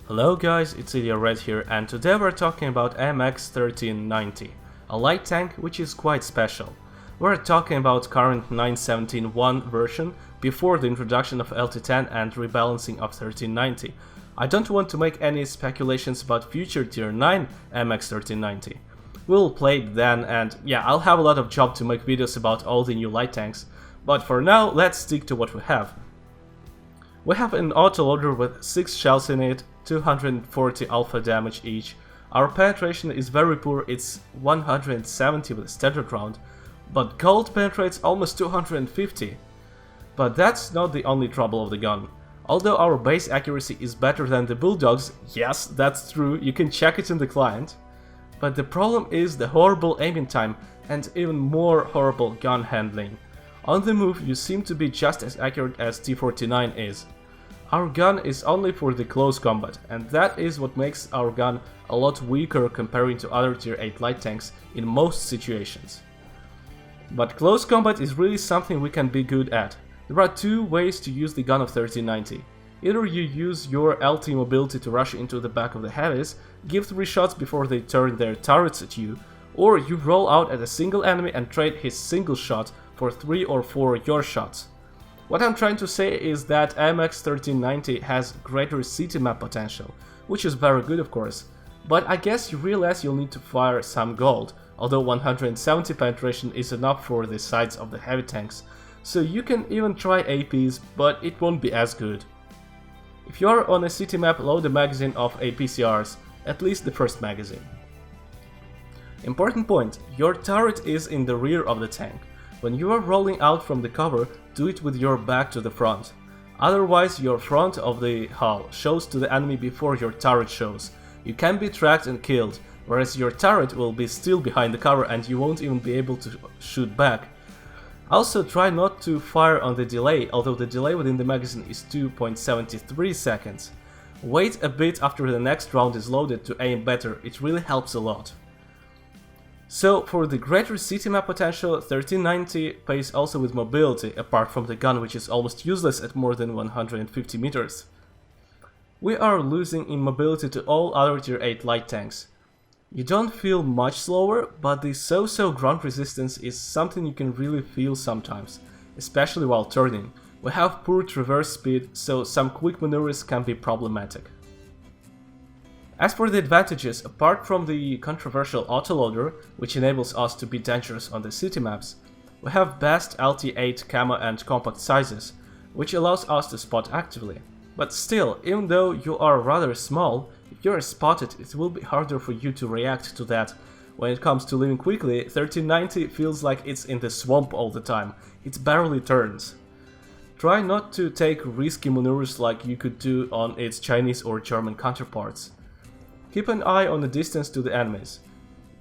Hello guys, it's Ilya Red here, and today we're talking about AMX 1390, a light tank which is quite special. We're talking about current 9.17.1 version before the introduction of LT10 and rebalancing of 1390. I don't want to make any speculations about future tier 9 AMX 1390. We'll play it then, and yeah, I'll have a lot of job to make videos about all the new light tanks, but for now let's stick to what we have. We have an autoloader with 6 shells in it, 240 alpha damage each. Our penetration is very poor, it's 170 with a standard round, but gold penetrates almost 250. But that's not the only trouble of the gun. Although our base accuracy is better than the Bulldog's, yes, that's true, you can check it in the client. But the problem is the horrible aiming time and even more horrible gun handling. On the move you seem to be just as accurate as T49 is. Our gun is only for the close combat, and that is what makes our gun a lot weaker comparing to other tier 8 light tanks in most situations. But close combat is really something we can be good at. There are two ways to use the gun of 1390. Either you use your LT mobility to rush into the back of the heavies, give 3 shots before they turn their turrets at you, or you roll out at a single enemy and trade his single shot for 3 or 4 your shots. What I'm trying to say is that AMX 1390 has greater city map potential, which is very good of course, but I guess you realize you'll need to fire some gold, although 170 penetration is enough for the sides of the heavy tanks, so you can even try APs, but it won't be as good. If you are on a city map, load a magazine of APCRs, at least the first magazine. Important point, your turret is in the rear of the tank. When you are rolling out from the cover, do it with your back to the front. Otherwise, your front of the hull shows to the enemy before your turret shows. You can be tracked and killed, whereas your turret will be still behind the cover and you won't even be able to shoot back. Also, try not to fire on the delay, although the delay within the magazine is 2.73 seconds. Wait a bit after the next round is loaded to aim better, it really helps a lot. So, for the greater city map potential, 1390 pays also with mobility, apart from the gun which is almost useless at more than 150 meters. We are losing in mobility to all other tier 8 light tanks. You don't feel much slower, but the so-so ground resistance is something you can really feel sometimes, especially while turning. We have poor traverse speed, so some quick maneuvers can be problematic. As for the advantages, apart from the controversial autoloader, which enables us to be dangerous on the city maps, we have best LT8 camo and compact sizes, which allows us to spot actively. But still, even though you are rather small, if you are spotted it will be harder for you to react to that. When it comes to living quickly, 1390 feels like it's in the swamp all the time, it barely turns. Try not to take risky maneuvers like you could do on its Chinese or German counterparts. Keep an eye on the distance to the enemies.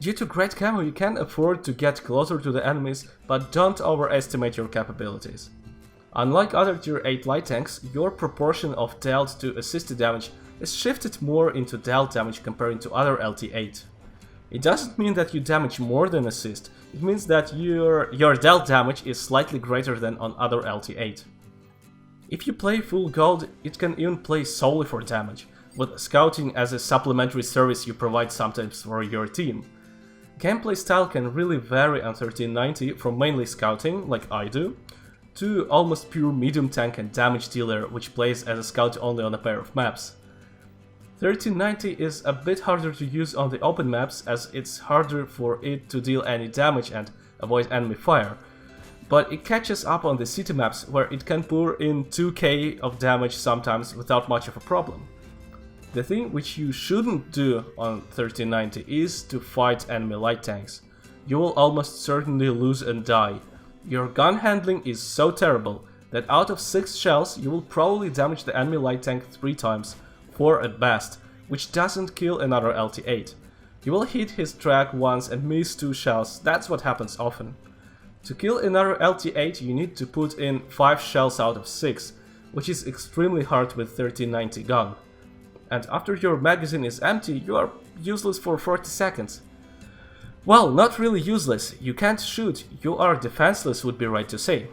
Due to great camo you can afford to get closer to the enemies, but don't overestimate your capabilities. Unlike other tier 8 light tanks, your proportion of dealt to assisted damage is shifted more into dealt damage comparing to other LT8. It doesn't mean that you damage more than assist, it means that your dealt damage is slightly greater than on other LT8. If you play full gold, it can even play solely for damage, with scouting as a supplementary service you provide sometimes for your team. Gameplay style can really vary on 1390 from mainly scouting, like I do, to almost pure medium tank and damage dealer, which plays as a scout only on a pair of maps. 1390 is a bit harder to use on the open maps as it's harder for it to deal any damage and avoid enemy fire, but it catches up on the city maps where it can pour in 2k of damage sometimes without much of a problem. The thing which you shouldn't do on 1390 is to fight enemy light tanks. You will almost certainly lose and die. Your gun handling is so terrible that out of 6 shells you will probably damage the enemy light tank 3 times, 4 at best, which doesn't kill another LT8. You will hit his track once and miss 2 shells, that's what happens often. To kill another LT8 you need to put in 5 shells out of 6, which is extremely hard with 1390 gun. And after your magazine is empty, you are useless for 40 seconds. Well, not really useless, you can't shoot, you are defenseless would be right to say.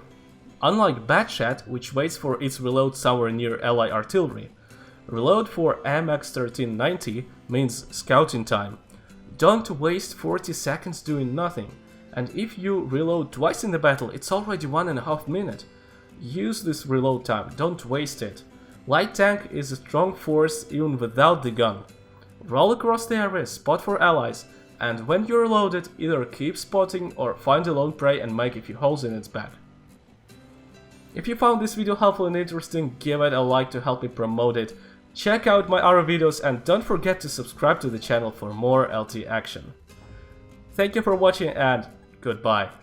Unlike Batchat, which waits for its reload somewhere near ally artillery. Reload for AMX 1390 means scouting time. Don't waste 40 seconds doing nothing. And if you reload twice in the battle, it's already 1.5 minutes. Use this reload time, don't waste it. Light tank is a strong force even without the gun. Roll across the area, spot for allies, and when you're loaded, either keep spotting or find a lone prey and make a few holes in its back. If you found this video helpful and interesting, give it a like to help me promote it. Check out my other videos and don't forget to subscribe to the channel for more LT action. Thank you for watching and goodbye.